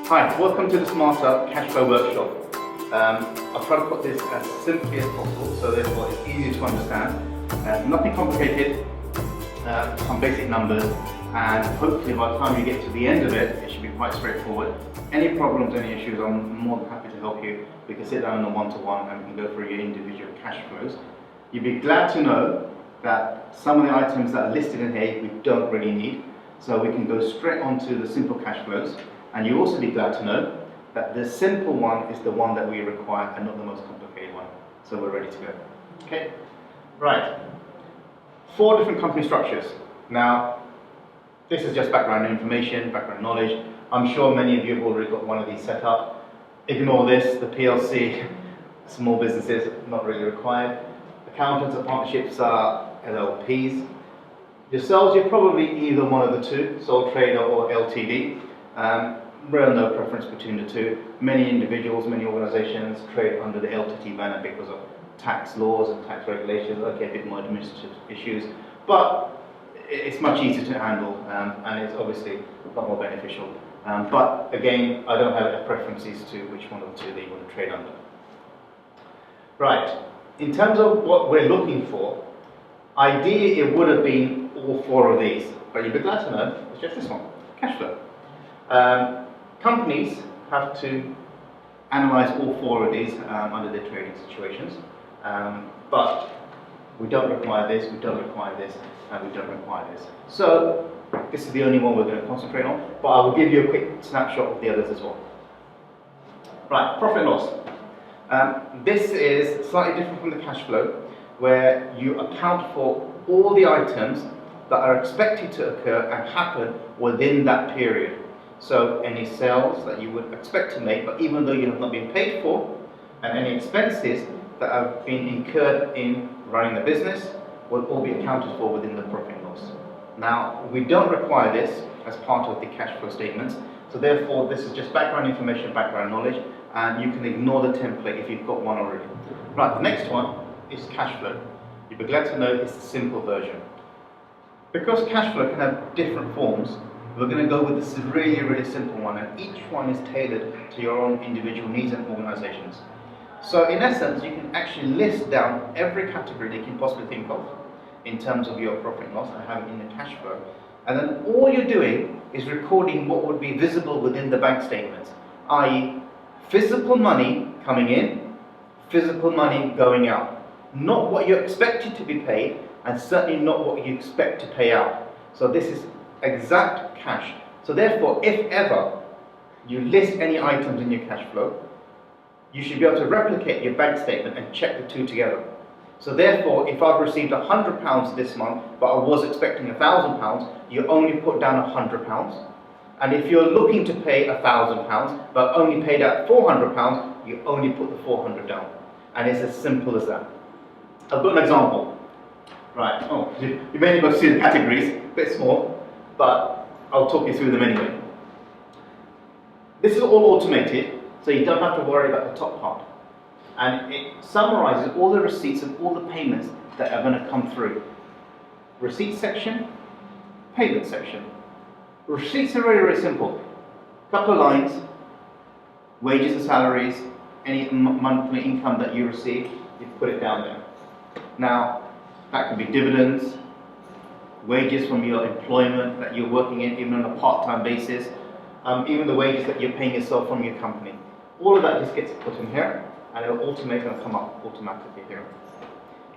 Hi, welcome to the Smarta Cashflow workshop. I'll try to put this as simply as possible, so therefore it's easier to understand. Nothing complicated, some basic numbers, and hopefully by the time you get to the end of it, it should be quite straightforward. Any problems, any issues, I'm more than happy to help you. We can sit down in a one-to-one and we can go through your individual cash flows. You'll be glad to know that some of the items that are listed in here we don't really need, so we can go straight onto the simple cash flows. And you'll also be glad to know that the simple one is the one that we require and not the most complicated one. So we're ready to go. Okay, right. 4 different company structures. Now, this is just background information, background knowledge. I'm sure many of you have already got one of these set up. Ignore this, the PLC, small businesses, not really required. Accountants and partnerships are LLPs. Yourselves, you're probably either one of the two, sole trader or LTD. Real no preference between the two. Many individuals, many organizations trade under the LTD banner because of tax laws and tax regulations, okay, a bit more administrative issues, but it's much easier to handle and it's obviously a lot more beneficial. But again, I don't have preferences to which one of the two that you want to trade under. Right, in terms of what we're looking for, ideally it would have been all 4 of these, but you'd be glad to know it's just this one, cash flow. Companies have to analyze all 4 of these under their trading situations, but we don't require this, we don't require this, and we don't require this. So this is the only one we're going to concentrate on, but I will give you a quick snapshot of the others as well. Right, profit and loss. This is slightly different from the cash flow, where you account for all the items that are expected to occur and happen within that period. So any sales that you would expect to make, but even though you have not been paid for, and any expenses that have been incurred in running the business will all be accounted for within the profit and loss. Now, we don't require this as part of the cash flow statements, so therefore this is just background information, background knowledge, and you can ignore the template if you've got one already. Right, the next one is cash flow. You'll be glad to know it's the simple version. Because cash flow can have different forms, we're going to go with this really, really simple one, and each one is tailored to your own individual needs and organizations. So in essence, you can actually list down every category that you can possibly think of in terms of your profit and loss and have it in the cash flow. And then all you're doing is recording what would be visible within the bank statements, i.e. physical money coming in, physical money going out. Not what you're expected to be paid, and certainly not what you expect to pay out. So this is exact cash. So therefore, if ever you list any items in your cash flow, you should be able to replicate your bank statement and check the two together. So therefore, if I've received £100 this month, but I was expecting £1,000, you only put down £100. And if you're looking to pay £1,000, but only paid out £400, you only put the 400 down. And it's as simple as that. I've got an example. Right, you may not see the categories, a bit small, but I'll talk you through them anyway. This is all automated, so you don't have to worry about the top part. And it summarizes all the receipts and all the payments that are going to come through. Receipt section, payment section. Receipts are very, very simple. Couple of lines, wages and salaries, any monthly income that you receive, you put it down there. Now, that could be dividends, wages from your employment that you're working in, even on a part-time basis, even the wages that you're paying yourself from your company. All of that just gets put in here, and it'll automate and come up automatically here.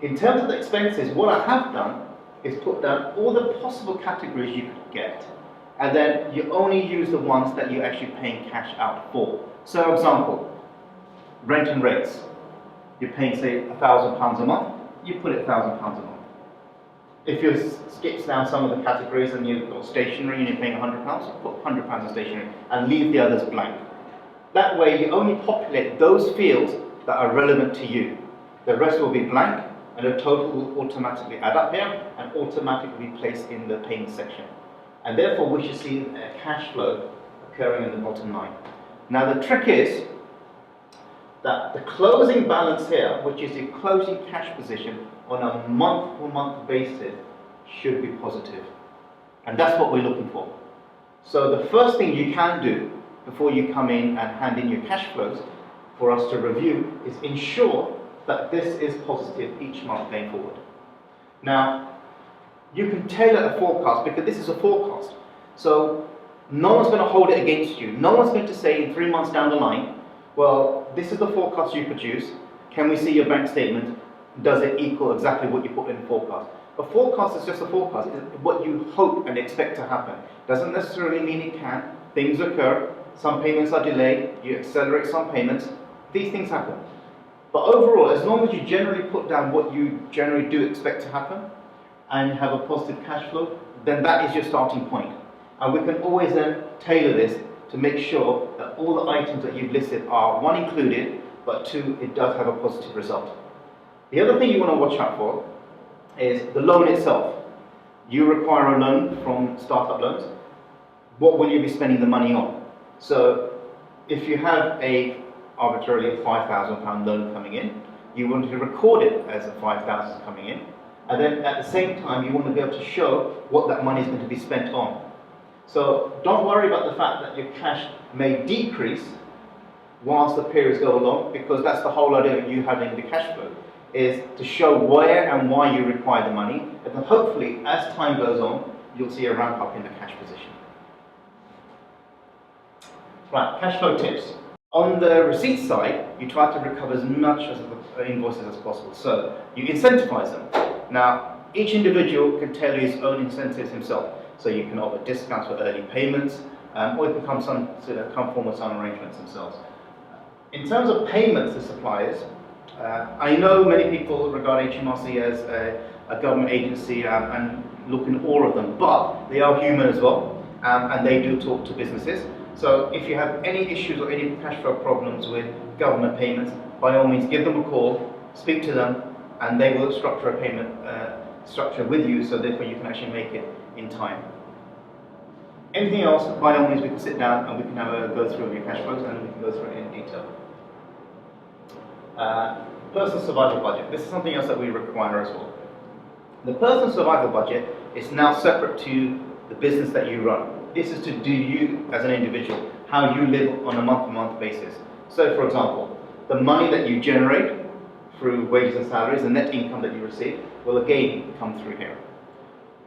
In terms of the expenses, what I have done is put down all the possible categories you could get, and then you only use the ones that you're actually paying cash out for. So, for example, rent and rates. You're paying, say, £1,000 a month, you put it £1,000 a month. If you skip down some of the categories and you've got stationery and you're paying £100, put £100 in stationery and leave the others blank. That way you only populate those fields that are relevant to you. The rest will be blank and the total will automatically add up here and automatically be placed in the payment section. And therefore we should see a cash flow occurring in the bottom line. Now the trick is that the closing balance here, which is the closing cash position on a month-to-month basis, should be positive. And that's what we're looking for. So the first thing you can do before you come in and hand in your cash flows for us to review is ensure that this is positive each month going forward. Now, you can tailor a forecast because this is a forecast. So no one's going to hold it against you. No one's going to say in 3 months down the line, well, this is the forecast you produce. Can we see your bank statement? Does it equal exactly what you put in the forecast? A forecast is just a forecast. It's what you hope and expect to happen. Doesn't necessarily mean it can. Things occur. Some payments are delayed. You accelerate some payments. These things happen. But overall, as long as you generally put down what you generally do expect to happen and have a positive cash flow, then that is your starting point. And we can always then tailor this to make sure that all the items that you've listed are, one, included, but two, it does have a positive result. The other thing you want to watch out for is the loan itself. You require a loan from startup loans. What will you be spending the money on? So if you have arbitrarily a £5,000 loan coming in, you want to record it as a 5,000 coming in, and then at the same time you want to be able to show what that money is going to be spent on. So don't worry about the fact that your cash may decrease whilst the periods go along, because that's the whole idea of you having the cash flow, is to show where and why you require the money, and then hopefully as time goes on you'll see a ramp up in the cash position. Right, cash flow tips. On the receipt side, you try to recover as much of the invoices as possible. So you incentivize them. Now, each individual can tailor his own incentives himself. So you can offer discounts for early payments, or you can come form with some arrangements themselves. In terms of payments to suppliers, I know many people regard HMRC as a government agency and look in awe of them, but they are human as well, and they do talk to businesses. So if you have any issues or any cash flow problems with government payments, by all means give them a call, speak to them, and they will structure a payment structure with you, so therefore you can actually make it in time. Anything else, by all means we can sit down and we can have a go through of your cash flows and we can go through it in detail. Personal survival budget. This is something else that we require as well. The personal survival budget is now separate to the business that you run. This is to do you as an individual, how you live on a month-to-month basis. So for example, the money that you generate through wages and salaries, the net income that you receive, will again come through here.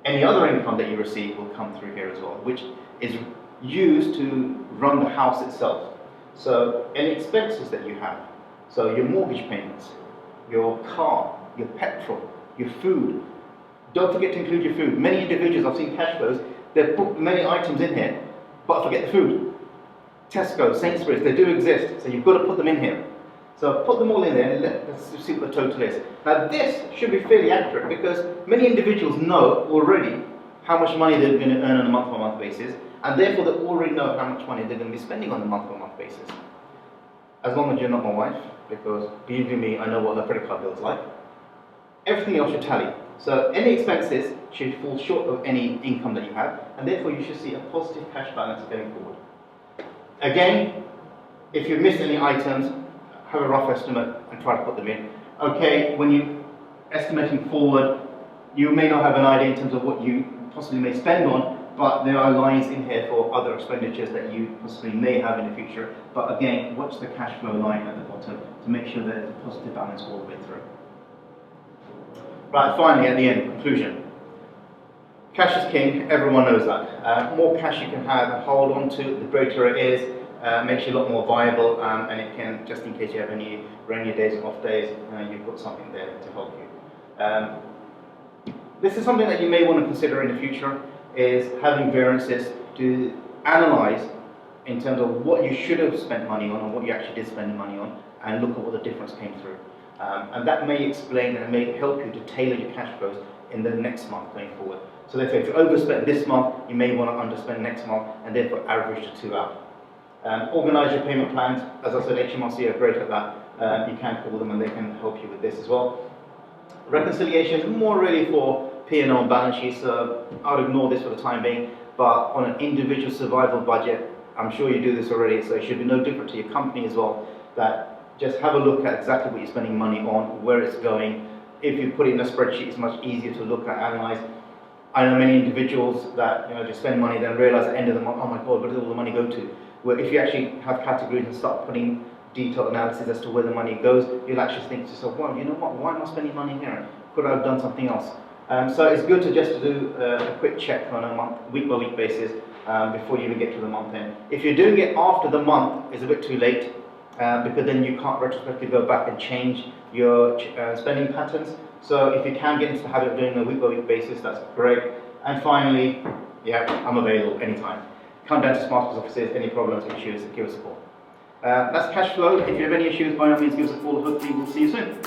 Any other income that you receive will come through here as well, which is used to run the house itself. So any expenses that you have, so your mortgage payments, your car, your petrol, your food. Don't forget to include your food. Many individuals, I've seen cash flows, they've put many items in here, but forget the food. Tesco, Sainsbury's, they do exist, so you've got to put them in here. So put them all in there and let's see what the total is. Now this should be fairly accurate because many individuals know already how much money they're going to earn on a month-by-month basis, and therefore they already know how much money they're going to be spending on a month-by-month basis. As long as you're not my wife, because believe me, I know what her credit card bill is like. Everything else should tally. So any expenses should fall short of any income that you have, and therefore you should see a positive cash balance going forward. Again, if you miss any items, have a rough estimate and try to put them in. Okay, when you're estimating forward, you may not have an idea in terms of what you possibly may spend on, but there are lines in here for other expenditures that you possibly may have in the future. But again, watch the cash flow line at the bottom to make sure there's a positive balance all the way through. Right, finally at the end, conclusion. Cash is king, everyone knows that. More cash you can have and hold on to, the greater it is. Makes you a lot more viable, and it can, just in case you have any rainy days and off days, you've got something there to help you. This is something that you may want to consider in the future, is having variances to analyze in terms of what you should have spent money on and what you actually did spend the money on, and look at what the difference came through. And that may explain and may help you to tailor your cash flows in the next month going forward. So therefore, if you overspent this month, you may want to underspend next month, and therefore average the two out. Organise your payment plans. As I said, HMRC are great at that. You can call them and they can help you with this as well. Reconciliation is more really for P&L and balance sheets, so I would ignore this for the time being, but on an individual survival budget, I'm sure you do this already, so it should be no different to your company as well, that just have a look at exactly what you're spending money on, where it's going. If you put it in a spreadsheet, it's much easier to look at, analyse. I know many individuals that just spend money, then realise at the end of the month, oh my God, where did all the money go to? where if you actually have categories and start putting detailed analysis as to where the money goes, you'll actually think to yourself, well, you know what, why am I spending money here? Could I have done something else? So it's good to just do a quick check on a week-by-week basis before you even get to the month end. If you're doing it after the month, it's a bit too late because then you can't retrospectively go back and change your spending patterns. So if you can get into the habit of doing a week-by-week basis, that's great. And finally, yeah, I'm available anytime. Come down to Smarta's offices, any problems, issues, give us a call. That's Cashflow. If you have any issues, by all means, give us a call. Hopefully, we'll see you soon.